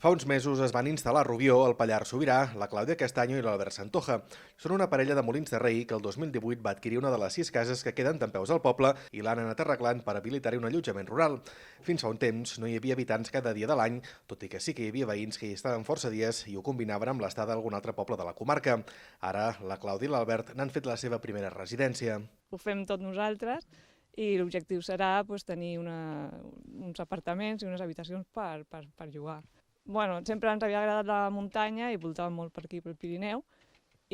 Fa uns mesos es van instal·lar a Rubió, el Pallars Sobirà, la Clàudia Castanyo i l'Albert Santoja. Són una parella de molins de rei que el 2018 va adquirir una de les 6 cases que queden dempeus al poble i l'han anat arreglant per habilitar-hi un allotjament rural. Fins fa un temps no hi havia habitants cada dia de l'any, tot i que sí que hi havia veïns que hi estaven força dies i ho combinaven amb l'estada d'algun altre poble de la comarca. Ara, la Clàudia i l'Albert n'han fet la seva primera residència. Ho fem tot nosaltres i l'objectiu serà tenir uns apartaments i unes habitacions per llogar. Bueno, sempre ens havia agradat la muntanya i voltàvem molt per aquí, pel Pirineu,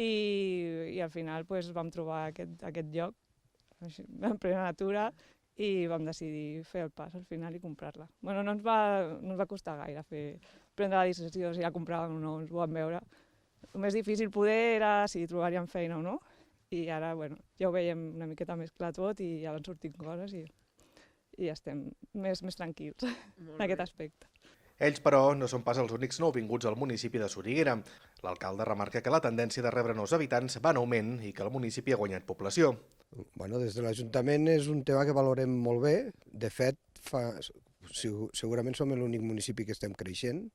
i al final vam trobar aquest lloc, així, en plena natura, i vam decidir fer el pas al final i comprar-la. Bueno, no ens va costar gaire prendre la decisió si la compràvem o no, ens ho vam veure. El més difícil poder era si trobaríem feina o no, i ara ja ho veiem una miqueta més clar tot i ja van sortint coses i ja estem més tranquils en aquest aspecte. Ells, però, no són pas els únics nouvinguts al municipi de Soriguera. L'alcalde remarca que la tendència de rebre nous habitants va en augment i que el municipi ha guanyat població. Bueno, des de l'Ajuntament és un tema que valorem molt bé. De fet, segurament som l'únic municipi que estem creixent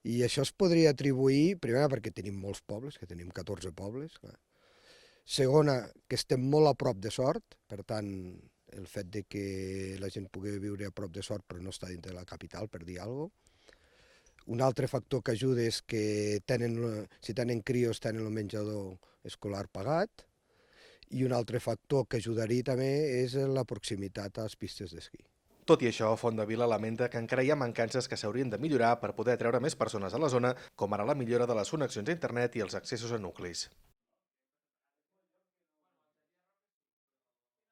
i això es podria atribuir, primer, perquè tenim molts pobles, que tenim 14 pobles. Clar. Segona, que estem molt a prop de Sort, per tant, el fet de que la gent pugui viure a prop de Sort però no està dintre de la capital, per dir alguna cosa. Un altre factor que ajuda és que si tenen crios tenen el menjador escolar pagat, i un altre factor que ajudaria també és la proximitat a les pistes d'esquí. Tot i això, Fondavila lamenta que encara hi ha mancances que s'haurien de millorar per poder atreure més persones a la zona, com ara la millora de les connexions a internet i els accessos a nuclis.